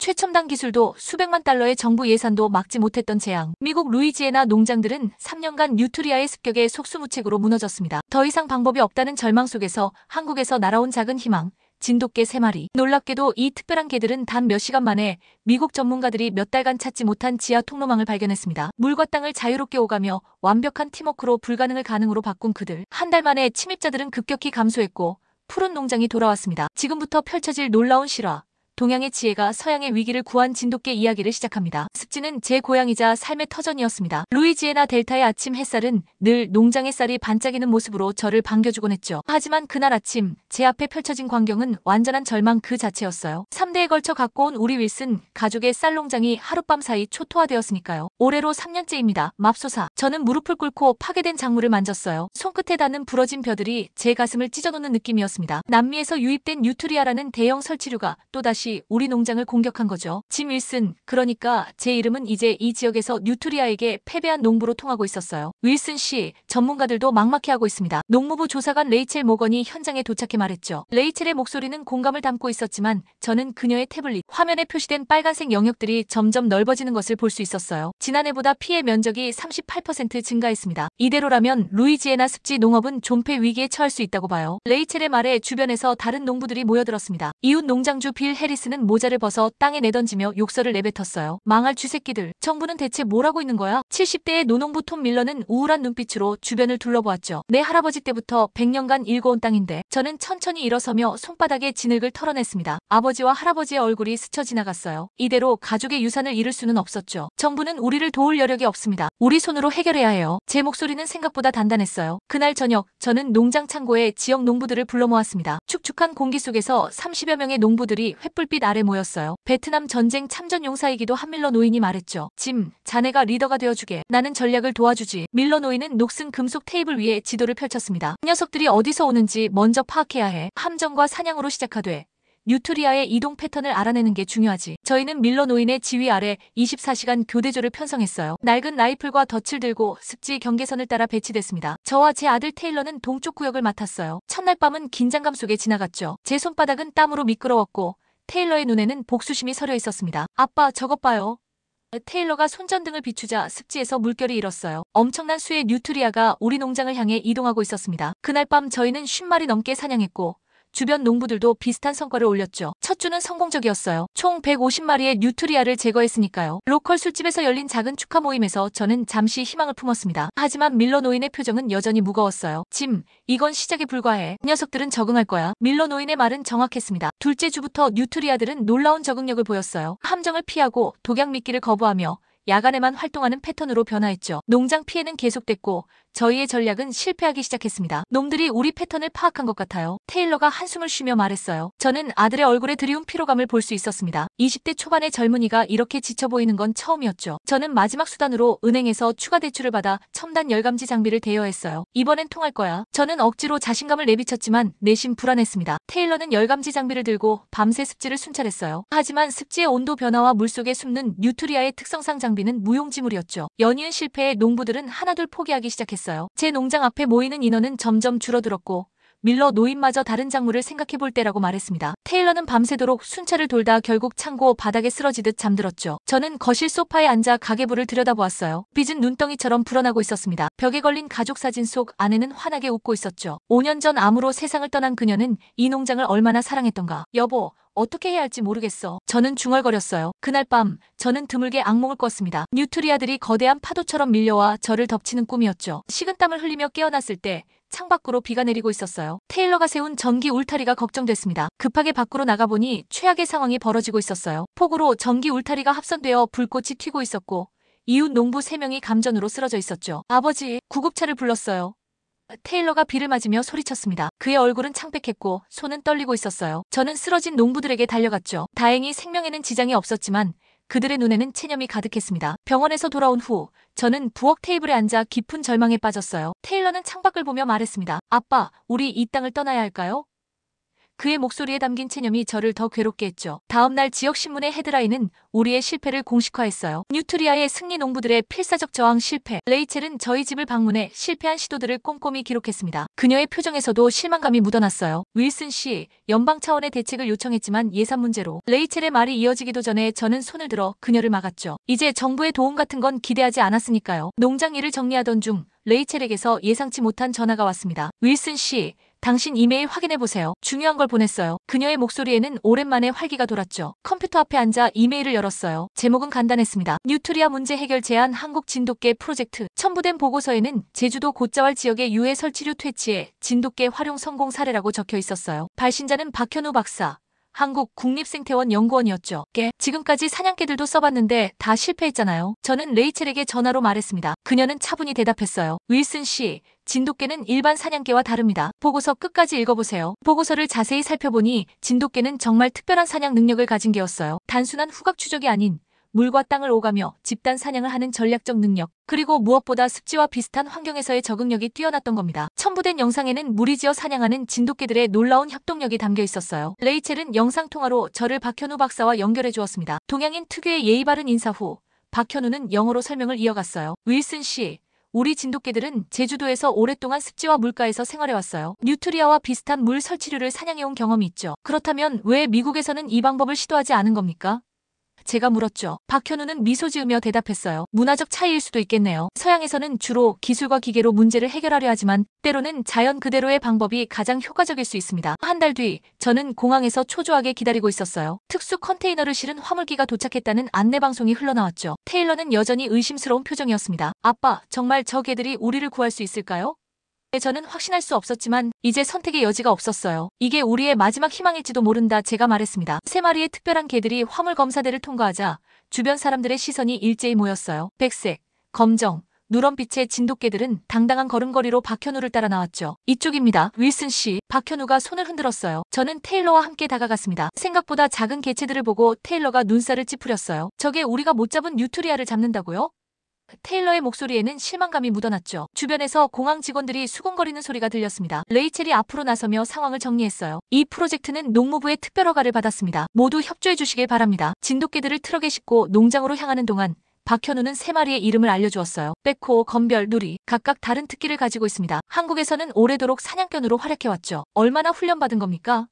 최첨단 기술도 수백만 달러의 정부 예산도 막지 못했던 재앙. 미국 루이지애나 농장들은 3년간 뉴트리아의 습격에 속수무책으로 무너졌습니다. 더 이상 방법이 없다는 절망 속에서 한국에서 날아온 작은 희망. 진돗개 3마리. 놀랍게도 이 특별한 개들은 단 몇 시간 만에 미국 전문가들이 몇 달간 찾지 못한 지하 통로망을 발견했습니다. 물과 땅을 자유롭게 오가며 완벽한 팀워크로 불가능을 가능으로 바꾼 그들. 한 달 만에 침입자들은 급격히 감소했고 푸른 농장이 돌아왔습니다. 지금부터 펼쳐질 놀라운 실화. 동양의 지혜가 서양의 위기를 구한 진돗개 이야기를 시작합니다. 습지는 제 고향이자 삶의 터전이었습니다. 루이지애나 델타의 아침 햇살은 늘 농장의 쌀이 반짝이는 모습으로 저를 반겨주곤 했죠. 하지만 그날 아침 제 앞에 펼쳐진 광경은 완전한 절망 그 자체였어요. 3대에 걸쳐 갖고 온 우리 윌슨 가족의 쌀 농장이 하룻밤 사이 초토화되었으니까요. 올해로 3년째입니다. 맙소사. 저는 무릎을 꿇고 파괴된 작물을 만졌어요. 손끝에 닿는 부러진 벼들이 제 가슴을 찢어놓는 느낌이었습니다. 남미에서 유입된 뉴트리아라는 대형 설치류가 또다시 우리 농장을 공격한 거죠. 짐 윌슨, 그러니까 제 이름은 이제 이 지역에서 뉴트리아에게 패배한 농부로 통하고 있었어요. 윌슨 씨, 전문가들도 막막해하고 있습니다. 농무부 조사관 레이첼 모건이 현장에 도착해 말했죠. 레이첼의 목소리는 공감을 담고 있었지만 저는 그녀의 태블릿 화면에 표시된 빨간색 영역들이 점점 넓어지는 것을 볼 수 있었어요. 지난해보다 피해 면적이 38% 증가했습니다. 이대로라면 루이지애나 습지 농업은 존폐 위기에 처할 수 있다고 봐요. 레이첼의 말에 주변에서 다른 농부들이 모여들었습니다. 이웃 농장주 빌 해리스는 모자를 벗어 땅에 내던지며 욕설을 내뱉었어요. 망할 쥐새끼들. 정부는 대체 뭘 하고 있는 거야? 70대의 노농부 톰 밀러는 우울한 눈빛으로 주변을 둘러보았죠. 내 할아버지 때부터 100년간 일궈온 땅인데. 저는 천천히 일어서며 손바닥에 진흙을 털어냈습니다. 아버지와 할아버지의 얼굴이 스쳐 지나갔어요. 이대로 가족의 유산을 잃을 수는 없었죠. 정부는 우리를 도울 여력이 없습니다. 우리 손으로 해결해야 해요. 제 목소리는 생각보다 단단했어요. 그날 저녁 저는 농장 창고에 지역 농부들을 불러 모았습니다. 축축한 공기 속에서 30여 명의 농부들이 횃불빛 아래 모였어요. 베트남 전쟁 참전 용사이기도 한 밀러 노인이 말했죠. 짐, 자네가 리더가 되어주게. 나는 전략을 도와주지. 밀러 노인은 녹슨 금속 테이블 위에 지도를 펼쳤습니다. 녀석들이 어디서 오는지 먼저 파악해야 해. 함정과 사냥으로 시작하되 뉴트리아의 이동 패턴을 알아내는 게 중요하지. 저희는 밀러 노인의 지휘 아래 24시간 교대조를 편성했어요. 낡은 라이플과 덫을 들고 습지 경계선을 따라 배치됐습니다. 저와 제 아들 테일러는 동쪽 구역을 맡았어요. 첫날 밤은 긴장감 속에 지나갔죠. 제 손바닥은 땀으로 미끄러웠고 테일러의 눈에는 복수심이 서려 있었습니다. 아빠, 저것 봐요. 테일러가 손전등을 비추자 습지에서 물결이 일었어요. 엄청난 수의 뉴트리아가 우리 농장을 향해 이동하고 있었습니다. 그날 밤 저희는 50마리 넘게 사냥했고 주변 농부들도 비슷한 성과를 올렸죠. 첫 주는 성공적이었어요. 총 150마리의 뉴트리아를 제거했으니까요. 로컬 술집에서 열린 작은 축하 모임에서 저는 잠시 희망을 품었습니다. 하지만 밀러 노인의 표정은 여전히 무거웠어요. 짐, 이건 시작에 불과해. 녀석들은 적응할 거야. 밀러 노인의 말은 정확했습니다. 둘째 주부터 뉴트리아들은 놀라운 적응력을 보였어요. 함정을 피하고 독약 미끼를 거부하며 야간에만 활동하는 패턴으로 변화했죠. 농장 피해는 계속됐고 저희의 전략은 실패하기 시작했습니다. 놈들이 우리 패턴을 파악한 것 같아요. 테일러가 한숨을 쉬며 말했어요. 저는 아들의 얼굴에 드리운 피로감을 볼 수 있었습니다. 20대 초반의 젊은이가 이렇게 지쳐 보이는 건 처음이었죠. 저는 마지막 수단으로 은행에서 추가 대출을 받아 첨단 열감지 장비를 대여했어요. 이번엔 통할 거야. 저는 억지로 자신감을 내비쳤지만 내심 불안했습니다. 테일러는 열감지 장비를 들고 밤새 습지를 순찰했어요. 하지만 습지의 온도 변화와 물속에 숨는 뉴트리아의 특성상 장비는 무용지물이었죠. 연이은 실패에 농부들은 하나둘 포기하기 시작했어요. 제 농장 앞에 모이는 인원은 점점 줄어들었고 밀러 노인마저 다른 작물을 생각해볼 때라고 말했습니다. 테일러는 밤새도록 순찰을 돌다 결국 창고 바닥에 쓰러지듯 잠들었죠. 저는 거실 소파에 앉아 가계부를 들여다보았어요. 빚은 눈덩이처럼 불어나고 있었습니다. 벽에 걸린 가족 사진 속 아내는 환하게 웃고 있었죠. 5년 전 암으로 세상을 떠난 그녀는 이 농장을 얼마나 사랑했던가. 여보, 어떻게 해야 할지 모르겠어. 저는 중얼거렸어요. 그날 밤 저는 드물게 악몽을 꿨습니다. 뉴트리아들이 거대한 파도처럼 밀려와 저를 덮치는 꿈이었죠. 식은땀을 흘리며 깨어났을 때 창밖으로 비가 내리고 있었어요. 테일러가 세운 전기 울타리가 걱정됐습니다. 급하게 밖으로 나가보니 최악의 상황이 벌어지고 있었어요. 폭우로 전기 울타리가 합선되어 불꽃이 튀고 있었고 이웃 농부 3명이 감전으로 쓰러져 있었죠. 아버지, 구급차를 불렀어요. 테일러가 비를 맞으며 소리쳤습니다. 그의 얼굴은 창백했고 손은 떨리고 있었어요. 저는 쓰러진 농부들에게 달려갔죠. 다행히 생명에는 지장이 없었지만 그들의 눈에는 체념이 가득했습니다. 병원에서 돌아온 후 저는 부엌 테이블에 앉아 깊은 절망에 빠졌어요. 테일러는 창밖을 보며 말했습니다. 아빠, 우리 이 땅을 떠나야 할까요? 그의 목소리에 담긴 체념이 저를 더 괴롭게 했죠. 다음날 지역신문의 헤드라인은 우리의 실패를 공식화했어요. 뉴트리아의 승리 농부들의 필사적 저항 실패. 레이첼은 저희 집을 방문해 실패한 시도들을 꼼꼼히 기록했습니다. 그녀의 표정에서도 실망감이 묻어났어요. 윌슨 씨, 연방 차원의 대책을 요청했지만 예산 문제로. 레이첼의 말이 이어지기도 전에 저는 손을 들어 그녀를 막았죠. 이제 정부의 도움 같은 건 기대하지 않았으니까요. 농장 일을 정리하던 중 레이첼에게서 예상치 못한 전화가 왔습니다. 윌슨 씨, 당신 이메일 확인해보세요. 중요한 걸 보냈어요. 그녀의 목소리에는 오랜만에 활기가 돌았죠. 컴퓨터 앞에 앉아 이메일을 열었어요. 제목은 간단했습니다. 뉴트리아 문제 해결 제안 한국 진돗개 프로젝트. 첨부된 보고서에는 제주도 곶자왈 지역의 유해 설치류 퇴치에 진돗개 활용 성공 사례라고 적혀 있었어요. 발신자는 박현우 박사. 한국 국립생태원 연구원이었죠. 지금까지 사냥개들도 써봤는데 다 실패했잖아요. 저는 레이첼에게 전화로 말했습니다. 그녀는 차분히 대답했어요. 윌슨 씨, 진돗개는 일반 사냥개와 다릅니다. 보고서 끝까지 읽어보세요. 보고서를 자세히 살펴보니 진돗개는 정말 특별한 사냥 능력을 가진 개였어요. 단순한 후각 추적이 아닌 물과 땅을 오가며 집단 사냥을 하는 전략적 능력, 그리고 무엇보다 습지와 비슷한 환경에서의 적응력이 뛰어났던 겁니다. 첨부된 영상에는 무리지어 사냥하는 진돗개들의 놀라운 협동력이 담겨 있었어요. 레이첼은 영상통화로 저를 박현우 박사와 연결해 주었습니다. 동양인 특유의 예의 바른 인사 후 박현우는 영어로 설명을 이어갔어요. 윌슨 씨, 우리 진돗개들은 제주도에서 오랫동안 습지와 물가에서 생활해왔어요. 뉴트리아와 비슷한 물 설치류를 사냥해온 경험이 있죠. 그렇다면 왜 미국에서는 이 방법을 시도하지 않은 겁니까? 제가 물었죠. 박현우는 미소 지으며 대답했어요. 문화적 차이일 수도 있겠네요. 서양에서는 주로 기술과 기계로 문제를 해결하려 하지만 때로는 자연 그대로의 방법이 가장 효과적일 수 있습니다. 한 달 뒤 저는 공항에서 초조하게 기다리고 있었어요. 특수 컨테이너를 실은 화물기가 도착했다는 안내방송이 흘러나왔죠. 테일러는 여전히 의심스러운 표정이었습니다. 아빠, 정말 저 개들이 우리를 구할 수 있을까요? 저는 확신할 수 없었지만 이제 선택의 여지가 없었어요. 이게 우리의 마지막 희망일지도 모른다 제가 말했습니다. 세 마리의 특별한 개들이 화물 검사대를 통과하자 주변 사람들의 시선이 일제히 모였어요. 백색, 검정, 누런빛의 진돗개들은 당당한 걸음걸이로 박현우를 따라 나왔죠. 이쪽입니다. 윌슨 씨. 박현우가 손을 흔들었어요. 저는 테일러와 함께 다가갔습니다. 생각보다 작은 개체들을 보고 테일러가 눈살을 찌푸렸어요. 저게 우리가 못 잡은 뉴트리아를 잡는다고요? 테일러의 목소리에는 실망감이 묻어났죠. 주변에서 공항 직원들이 수군거리는 소리가 들렸습니다. 레이첼이 앞으로 나서며 상황을 정리했어요. 이 프로젝트는 농무부의 특별 허가를 받았습니다. 모두 협조해 주시길 바랍니다. 진돗개들을 트럭에 싣고 농장으로 향하는 동안 박현우는 세 마리의 이름을 알려주었어요. 빼코, 건별, 누리. 각각 다른 특기를 가지고 있습니다. 한국에서는 오래도록 사냥견으로 활약해왔죠. 얼마나 훈련받은 겁니까?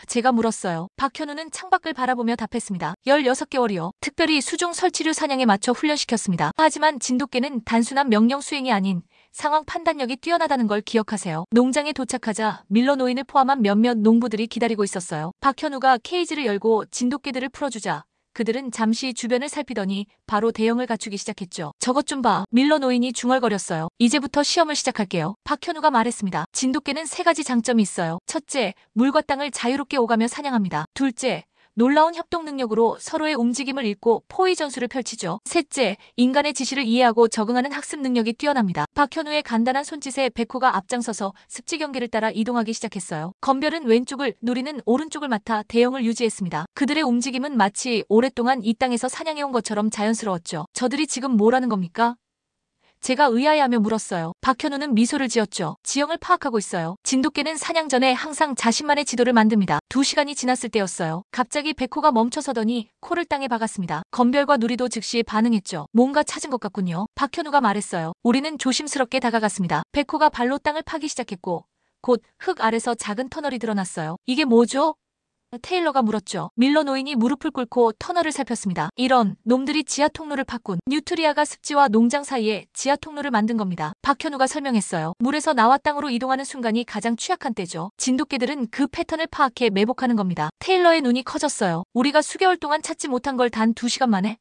제가 물었어요. 박현우는 창밖을 바라보며 답했습니다. 16개월이요. 특별히 수중 설치류 사냥에 맞춰 훈련시켰습니다. 하지만 진돗개는 단순한 명령 수행이 아닌 상황 판단력이 뛰어나다는 걸 기억하세요. 농장에 도착하자 밀러 노인을 포함한 몇몇 농부들이 기다리고 있었어요. 박현우가 케이지를 열고 진돗개들을 풀어주자 그들은 잠시 주변을 살피더니 바로 대형을 갖추기 시작했죠. 저것 좀 봐. 밀러 노인이 중얼거렸어요. 이제부터 시험을 시작할게요. 박현우가 말했습니다. 진돗개는 세 가지 장점이 있어요. 첫째, 물과 땅을 자유롭게 오가며 사냥합니다. 둘째, 놀라운 협동 능력으로 서로의 움직임을 읽고 포위 전술을 펼치죠. 셋째, 인간의 지시를 이해하고 적응하는 학습 능력이 뛰어납니다. 박현우의 간단한 손짓에 백호가 앞장서서 습지 경계를 따라 이동하기 시작했어요. 건별은 왼쪽을, 누리는 오른쪽을 맡아 대형을 유지했습니다. 그들의 움직임은 마치 오랫동안 이 땅에서 사냥해온 것처럼 자연스러웠죠. 저들이 지금 뭐라는 겁니까? 제가 의아해하며 물었어요. 박현우는 미소를 지었죠. 지형을 파악하고 있어요. 진돗개는 사냥 전에 항상 자신만의 지도를 만듭니다. 2시간이 지났을 때였어요. 갑자기 백호가 멈춰서더니 코를 땅에 박았습니다. 건별과 누리도 즉시 반응했죠. 뭔가 찾은 것 같군요. 박현우가 말했어요. 우리는 조심스럽게 다가갔습니다. 백호가 발로 땅을 파기 시작했고 곧 흙 아래서 작은 터널이 드러났어요. 이게 뭐죠? 테일러가 물었죠. 밀러 노인이 무릎을 꿇고 터널을 살폈습니다. 이런 놈들이 지하 통로를 팠군. 뉴트리아가 습지와 농장 사이에 지하 통로를 만든 겁니다. 박현우가 설명했어요. 물에서 나와 땅으로 이동하는 순간이 가장 취약한 때죠. 진돗개들은 그 패턴을 파악해 매복하는 겁니다. 테일러의 눈이 커졌어요. 우리가 수개월 동안 찾지 못한 걸 단 2시간 만에?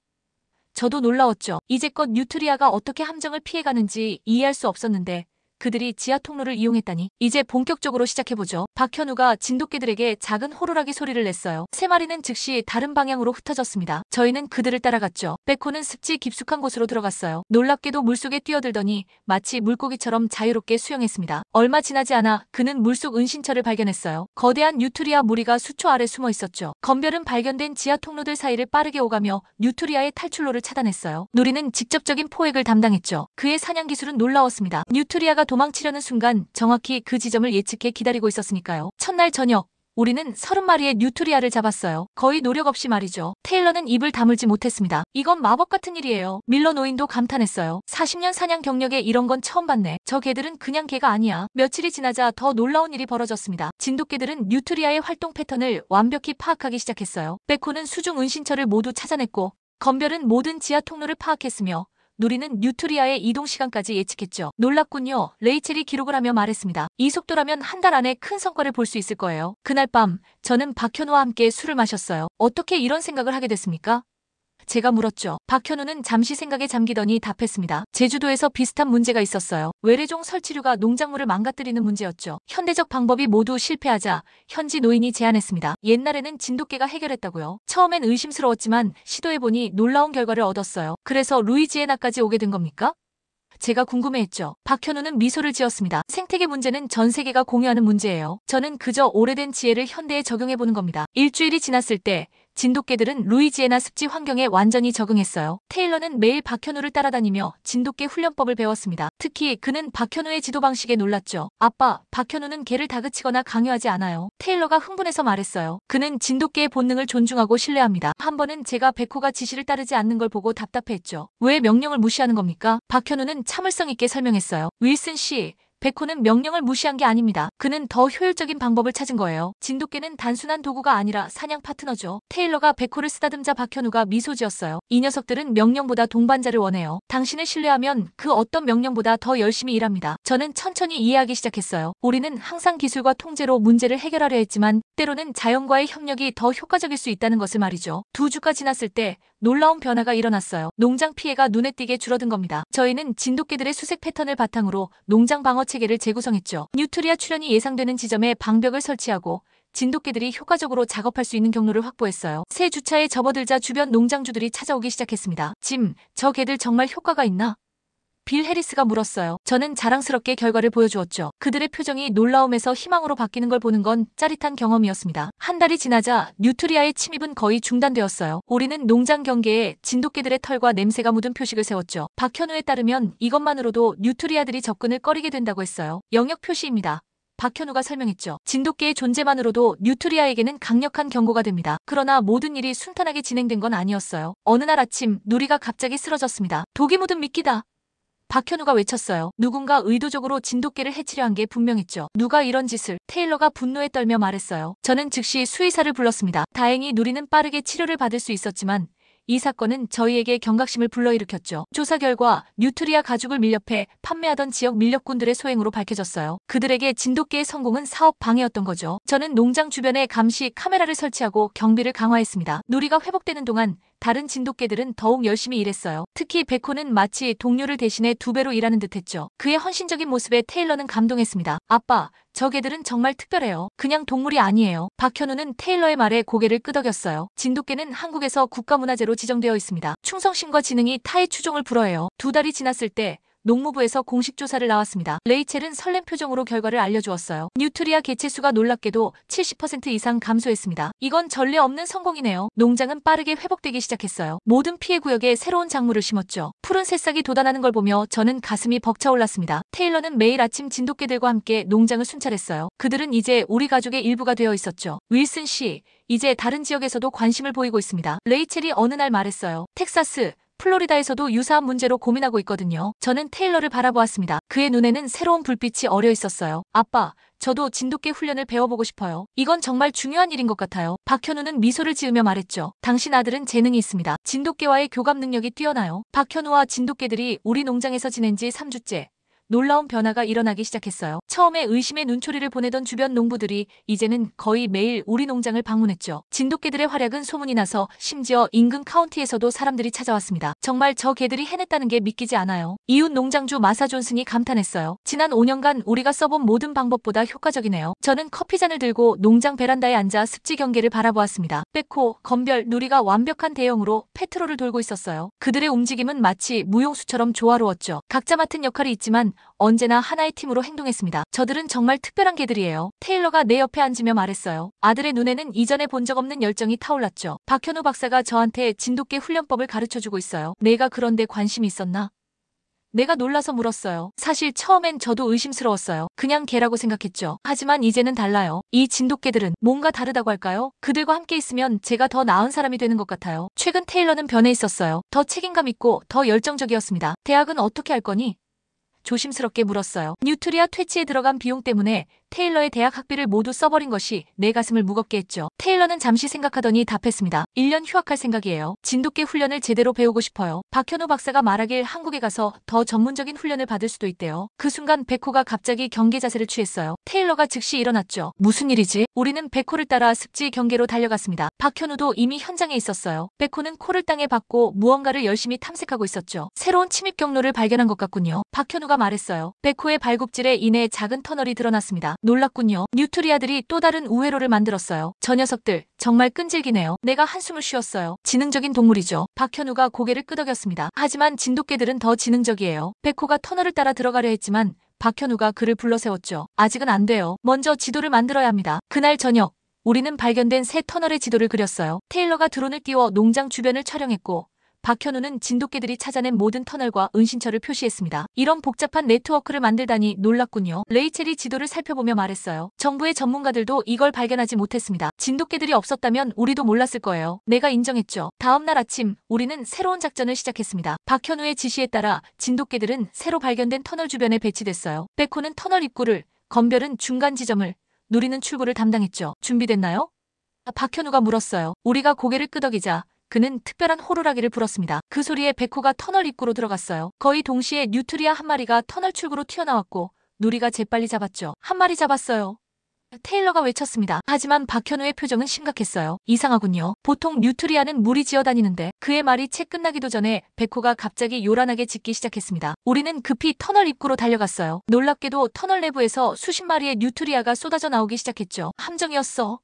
저도 놀라웠죠. 이제껏 뉴트리아가 어떻게 함정을 피해가는지 이해할 수 없었는데 그들이 지하 통로를 이용했다니. 이제 본격적으로 시작해보죠. 박현우가 진돗개들에게 작은 호루라기 소리를 냈어요. 세 마리는 즉시 다른 방향으로 흩어졌습니다. 저희는 그들을 따라갔죠. 백호는 습지 깊숙한 곳으로 들어갔어요. 놀랍게도 물속에 뛰어들더니 마치 물고기처럼 자유롭게 수영했습니다. 얼마 지나지 않아 그는 물속 은신처를 발견했어요. 거대한 뉴트리아 무리가 수초 아래 숨어 있었죠. 건별은 발견된 지하 통로들 사이를 빠르게 오가며 뉴트리아의 탈출로를 차단했어요. 누리는 직접적인 포획을 담당했죠. 그의 사냥 기술은 놀라웠습니다. 뉴트리아가 도망치려는 순간 정확히 그 지점을 예측해 기다리고 있었으니까요. 첫날 저녁 우리는 30마리의 뉴트리아를 잡았어요. 거의 노력 없이 말이죠. 테일러는 입을 다물지 못했습니다. 이건 마법 같은 일이에요. 밀러 노인도 감탄했어요. 40년 사냥 경력에 이런 건 처음 봤네. 저 개들은 그냥 개가 아니야. 며칠이 지나자 더 놀라운 일이 벌어졌습니다. 진돗개들은 뉴트리아의 활동 패턴을 완벽히 파악하기 시작했어요. 베코는 수중 은신처를 모두 찾아냈고 건별은 모든 지하 통로를 파악했으며 누리는 뉴트리아의 이동 시간까지 예측했죠. 놀랍군요. 레이첼이 기록을 하며 말했습니다. 이 속도라면 한 달 안에 큰 성과를 볼 수 있을 거예요. 그날 밤 저는 박현우와 함께 술을 마셨어요. 어떻게 이런 생각을 하게 됐습니까? 제가 물었죠. 박현우는 잠시 생각에 잠기더니 답했습니다. 제주도에서 비슷한 문제가 있었어요. 외래종 설치류가 농작물을 망가뜨리는 문제였죠. 현대적 방법이 모두 실패하자 현지 노인이 제안했습니다. 옛날에는 진돗개가 해결했다고요. 처음엔 의심스러웠지만 시도해보니 놀라운 결과를 얻었어요. 그래서 루이지애나까지 오게 된 겁니까? 제가 궁금해했죠. 박현우는 미소를 지었습니다. 생태계 문제는 전 세계가 공유하는 문제예요. 저는 그저 오래된 지혜를 현대에 적용해보는 겁니다. 일주일이 지났을 때 진돗개들은 루이지애나 습지 환경에 완전히 적응했어요. 테일러는 매일 박현우를 따라다니며 진돗개 훈련법을 배웠습니다. 특히 그는 박현우의 지도 방식에 놀랐죠. 아빠, 박현우는 개를 다그치거나 강요하지 않아요. 테일러가 흥분해서 말했어요. 그는 진돗개의 본능을 존중하고 신뢰합니다. 한 번은 제가 베코가 지시를 따르지 않는 걸 보고 답답해했죠. 왜 명령을 무시하는 겁니까? 박현우는 참을성 있게 설명했어요. 윌슨 씨, 베코는 명령을 무시한 게 아닙니다. 그는 더 효율적인 방법을 찾은 거예요. 진돗개는 단순한 도구가 아니라 사냥 파트너죠. 테일러가 베코를 쓰다듬자 박현우가 미소 지었어요. 이 녀석들은 명령보다 동반자를 원해요. 당신을 신뢰하면 그 어떤 명령보다 더 열심히 일합니다. 저는 천천히 이해하기 시작했어요. 우리는 항상 기술과 통제로 문제를 해결하려 했지만 때로는 자연과의 협력이 더 효과적일 수 있다는 것을 말이죠. 2주가 지났을 때 놀라운 변화가 일어났어요. 농장 피해가 눈에 띄게 줄어든 겁니다. 저희는 진돗개들의 수색 패턴을 바탕으로 농장 방어 체계를 재구성했죠. 뉴트리아 출현이 예상되는 지점에 방벽을 설치하고 진돗개들이 효과적으로 작업할 수 있는 경로를 확보했어요. 새 주차에 접어들자 주변 농장주들이 찾아오기 시작했습니다. 짐, 저 개들 정말 효과가 있나? 빌 해리스가 물었어요. 저는 자랑스럽게 결과를 보여주었죠. 그들의 표정이 놀라움에서 희망으로 바뀌는 걸 보는 건 짜릿한 경험이었습니다. 한 달이 지나자 뉴트리아의 침입은 거의 중단되었어요. 우리는 농장 경계에 진돗개들의 털과 냄새가 묻은 표식을 세웠죠. 박현우에 따르면 이것만으로도 뉴트리아들이 접근을 꺼리게 된다고 했어요. 영역 표시입니다. 박현우가 설명했죠. 진돗개의 존재만으로도 뉴트리아에게는 강력한 경고가 됩니다. 그러나 모든 일이 순탄하게 진행된 건 아니었어요. 어느 날 아침 누리가 갑자기 쓰러졌습니다. 독이 묻은 미끼다. 박현우가 외쳤어요. 누군가 의도적으로 진돗개를 해치려 한 게 분명했죠. 누가 이런 짓을? 테일러가 분노에 떨며 말했어요. 저는 즉시 수의사를 불렀습니다. 다행히 누리는 빠르게 치료를 받을 수 있었지만 이 사건은 저희에게 경각심을 불러일으켰죠. 조사 결과 뉴트리아 가죽을 밀렵해 판매하던 지역 밀렵꾼들의 소행으로 밝혀졌어요. 그들에게 진돗개의 성공은 사업 방해였던 거죠. 저는 농장 주변에 감시 카메라를 설치하고 경비를 강화했습니다. 누리가 회복되는 동안 다른 진돗개들은 더욱 열심히 일했어요. 특히 베코는 마치 동료를 대신해 2배로 일하는 듯했죠. 그의 헌신적인 모습에 테일러는 감동했습니다. 아빠, 저 개들은 정말 특별해요. 그냥 동물이 아니에요. 박현우는 테일러의 말에 고개를 끄덕였어요. 진돗개는 한국에서 국가문화재로 지정되어 있습니다. 충성심과 지능이 타의 추종을 불허해요. 2달이 지났을 때 농무부에서 공식 조사를 나왔습니다. 레이첼은 설렘 표정으로 결과를 알려주었어요. 뉴트리아 개체수가 놀랍게도 70% 이상 감소했습니다. 이건 전례 없는 성공이네요. 농장은 빠르게 회복되기 시작했어요. 모든 피해 구역에 새로운 작물을 심었죠. 푸른 새싹이 돋아나는 걸 보며 저는 가슴이 벅차올랐습니다. 테일러는 매일 아침 진돗개들과 함께 농장을 순찰했어요. 그들은 이제 우리 가족의 일부가 되어 있었죠. 윌슨 씨, 이제 다른 지역에서도 관심을 보이고 있습니다. 레이첼이 어느 날 말했어요. 텍사스, 플로리다에서도 유사한 문제로 고민하고 있거든요. 저는 테일러를 바라보았습니다. 그의 눈에는 새로운 불빛이 어려 있었어요. 아빠, 저도 진돗개 훈련을 배워보고 싶어요. 이건 정말 중요한 일인 것 같아요. 박현우는 미소를 지으며 말했죠. 당신 아들은 재능이 있습니다. 진돗개와의 교감 능력이 뛰어나요. 박현우와 진돗개들이 우리 농장에서 지낸 지 3주째. 놀라운 변화가 일어나기 시작했어요. 처음에 의심의 눈초리를 보내던 주변 농부들이 이제는 거의 매일 우리 농장을 방문했죠. 진돗개들의 활약은 소문이 나서 심지어 인근 카운티에서도 사람들이 찾아왔습니다. 정말 저 개들이 해냈다는 게 믿기지 않아요. 이웃 농장주 마사 존슨이 감탄했어요. 지난 5년간 우리가 써본 모든 방법보다 효과적이네요. 저는 커피잔을 들고 농장 베란다에 앉아 습지 경계를 바라보았습니다. 빼코, 건별, 누리가 완벽한 대형으로 페트롤을 돌고 있었어요. 그들의 움직임은 마치 무용수처럼 조화로웠죠. 각자 맡은 역할이 있지만 언제나 하나의 팀으로 행동했습니다. 저들은 정말 특별한 개들이에요. 테일러가 내 옆에 앉으며 말했어요. 아들의 눈에는 이전에 본 적 없는 열정이 타올랐죠. 박현우 박사가 저한테 진돗개 훈련법을 가르쳐주고 있어요. 내가 그런데 관심이 있었나? 내가 놀라서 물었어요. 사실 처음엔 저도 의심스러웠어요. 그냥 개라고 생각했죠. 하지만 이제는 달라요. 이 진돗개들은 뭔가 다르다고 할까요? 그들과 함께 있으면 제가 더 나은 사람이 되는 것 같아요. 최근 테일러는 변해 있었어요. 더 책임감 있고 더 열정적이었습니다. 대학은 어떻게 할 거니? 조심스럽게 물었어요. 뉴트리아 퇴치에 들어간 비용 때문에 테일러의 대학 학비를 모두 써버린 것이 내 가슴을 무겁게 했죠. 테일러는 잠시 생각하더니 답했습니다. 1년 휴학할 생각이에요. 진돗개 훈련을 제대로 배우고 싶어요. 박현우 박사가 말하길 한국에 가서 더 전문적인 훈련을 받을 수도 있대요. 그 순간 백호가 갑자기 경계 자세를 취했어요. 테일러가 즉시 일어났죠. 무슨 일이지? 우리는 백호를 따라 습지 경계로 달려갔습니다. 박현우도 이미 현장에 있었어요. 백호는 코를 땅에 박고 무언가를 열심히 탐색하고 있었죠. 새로운 침입 경로를 발견한 것 같군요. 박현우가 말했어요. 백호의 발굽질에 인해 작은 터널이 드러났습니다. 놀랐군요. 뉴트리아들이 또 다른 우회로를 만들었어요. 저 녀석들 정말 끈질기네요. 내가 한숨을 쉬었어요. 지능적인 동물이죠. 박현우가 고개를 끄덕였습니다. 하지만 진돗개들은 더 지능적이에요. 백호가 터널을 따라 들어가려 했지만 박현우가 그를 불러세웠죠. 아직은 안 돼요. 먼저 지도를 만들어야 합니다. 그날 저녁 우리는 발견된 새 터널의 지도를 그렸어요. 테일러가 드론을 띄워 농장 주변을 촬영했고 박현우는 진돗개들이 찾아낸 모든 터널과 은신처를 표시했습니다. 이런 복잡한 네트워크를 만들다니 놀랐군요. 레이첼이 지도를 살펴보며 말했어요. 정부의 전문가들도 이걸 발견하지 못했습니다. 진돗개들이 없었다면 우리도 몰랐을 거예요. 내가 인정했죠. 다음 날 아침 우리는 새로운 작전을 시작했습니다. 박현우의 지시에 따라 진돗개들은 새로 발견된 터널 주변에 배치됐어요. 백호는 터널 입구를, 건별은 중간 지점을, 누리는 출구를 담당했죠. 준비됐나요? 박현우가 물었어요. 우리가 고개를 끄덕이자 그는 특별한 호루라기를 불었습니다. 그 소리에 백호가 터널 입구로 들어갔어요. 거의 동시에 뉴트리아 한 마리가 터널 출구로 튀어나왔고 누리가 재빨리 잡았죠. 한 마리 잡았어요. 테일러가 외쳤습니다. 하지만 박현우의 표정은 심각했어요. 이상하군요. 보통 뉴트리아는 무리 지어다니는데 그의 말이 채 끝나기도 전에 백호가 갑자기 요란하게 짖기 시작했습니다. 우리는 급히 터널 입구로 달려갔어요. 놀랍게도 터널 내부에서 수십 마리의 뉴트리아가 쏟아져 나오기 시작했죠. 함정이었어.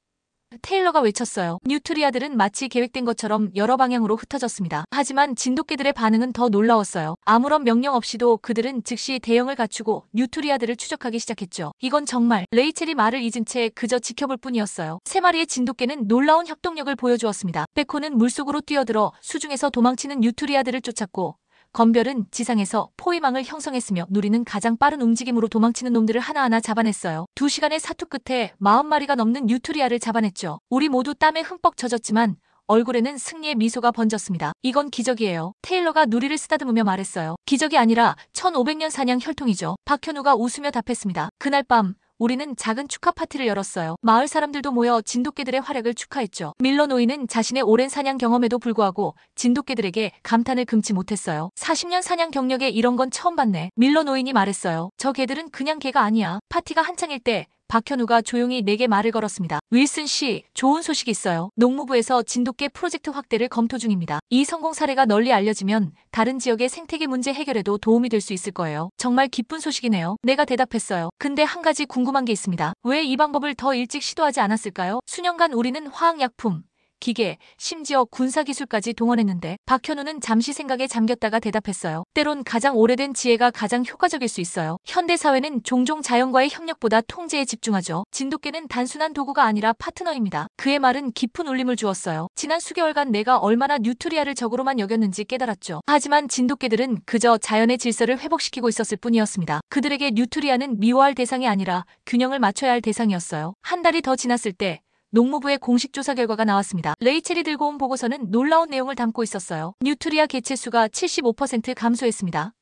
테일러가 외쳤어요. 뉴트리아들은 마치 계획된 것처럼 여러 방향으로 흩어졌습니다. 하지만 진돗개들의 반응은 더 놀라웠어요. 아무런 명령 없이도 그들은 즉시 대형을 갖추고 뉴트리아들을 추적하기 시작했죠. 이건 정말 레이첼이 말을 잊은 채 그저 지켜볼 뿐이었어요. 세 마리의 진돗개는 놀라운 협동력을 보여주었습니다. 백호는 물속으로 뛰어들어 수중에서 도망치는 뉴트리아들을 쫓았고 건별은 지상에서 포위망을 형성했으며 누리는 가장 빠른 움직임으로 도망치는 놈들을 하나하나 잡아냈어요. 2시간의 사투 끝에 40마리가 넘는 뉴트리아를 잡아냈죠. 우리 모두 땀에 흠뻑 젖었지만 얼굴에는 승리의 미소가 번졌습니다. 이건 기적이에요. 테일러가 누리를 쓰다듬으며 말했어요. 기적이 아니라 1500년 사냥 혈통이죠. 박현우가 웃으며 답했습니다. 그날 밤 우리는 작은 축하 파티를 열었어요. 마을 사람들도 모여 진돗개들의 활약을 축하했죠. 밀러 노인은 자신의 오랜 사냥 경험에도 불구하고 진돗개들에게 감탄을 금치 못했어요. 40년 사냥 경력에 이런 건 처음 봤네. 밀러 노인이 말했어요. 저 개들은 그냥 개가 아니야. 파티가 한창일 때 박현우가 조용히 내게 말을 걸었습니다. 윌슨 씨, 좋은 소식이 있어요. 농무부에서 진돗개 프로젝트 확대를 검토 중입니다. 이 성공 사례가 널리 알려지면 다른 지역의 생태계 문제 해결에도 도움이 될 수 있을 거예요. 정말 기쁜 소식이네요. 내가 대답했어요. 근데 한 가지 궁금한 게 있습니다. 왜 이 방법을 더 일찍 시도하지 않았을까요? 수년간 우리는 화학약품, 기계, 심지어 군사기술까지 동원했는데 박현우는 잠시 생각에 잠겼다가 대답했어요. 때론 가장 오래된 지혜가 가장 효과적일 수 있어요. 현대사회는 종종 자연과의 협력보다 통제에 집중하죠. 진돗개는 단순한 도구가 아니라 파트너입니다. 그의 말은 깊은 울림을 주었어요. 지난 수개월간 내가 얼마나 뉴트리아를 적으로만 여겼는지 깨달았죠. 하지만 진돗개들은 그저 자연의 질서를 회복시키고 있었을 뿐이었습니다. 그들에게 뉴트리아는 미워할 대상이 아니라 균형을 맞춰야 할 대상이었어요. 한 달이 더 지났을 때 농무부의 공식 조사 결과가 나왔습니다. 레이첼이 들고 온 보고서는 놀라운 내용을 담고 있었어요. 뉴트리아 개체수가 75% 감소했습니다.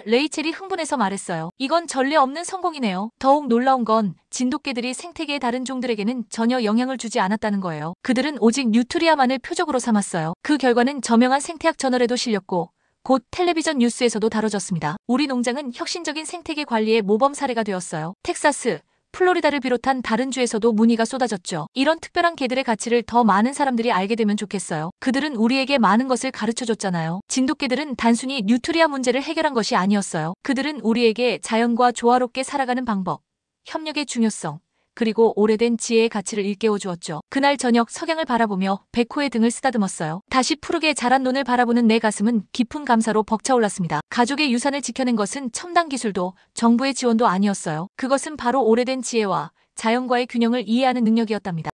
레이첼이 흥분해서 말했어요. 이건 전례 없는 성공이네요. 더욱 놀라운 건 진돗개들이 생태계의 다른 종들에게는 전혀 영향을 주지 않았다는 거예요. 그들은 오직 뉴트리아만을 표적으로 삼았어요. 그 결과는 저명한 생태학 저널에도 실렸고 곧 텔레비전 뉴스에서도 다뤄졌습니다. 우리 농장은 혁신적인 생태계 관리의 모범 사례가 되었어요. 텍사스, 플로리다를 비롯한 다른 주에서도 문의가 쏟아졌죠. 이런 특별한 개들의 가치를 더 많은 사람들이 알게 되면 좋겠어요. 그들은 우리에게 많은 것을 가르쳐줬잖아요. 진돗개들은 단순히 뉴트리아 문제를 해결한 것이 아니었어요. 그들은 우리에게 자연과 조화롭게 살아가는 방법, 협력의 중요성, 그리고 오래된 지혜의 가치를 일깨워 주었죠. 그날 저녁 석양을 바라보며 백호의 등을 쓰다듬었어요. 다시 푸르게 자란 논을 바라보는 내 가슴은 깊은 감사로 벅차올랐습니다. 가족의 유산을 지켜낸 것은 첨단 기술도 정부의 지원도 아니었어요. 그것은 바로 오래된 지혜와 자연과의 균형을 이해하는 능력이었답니다.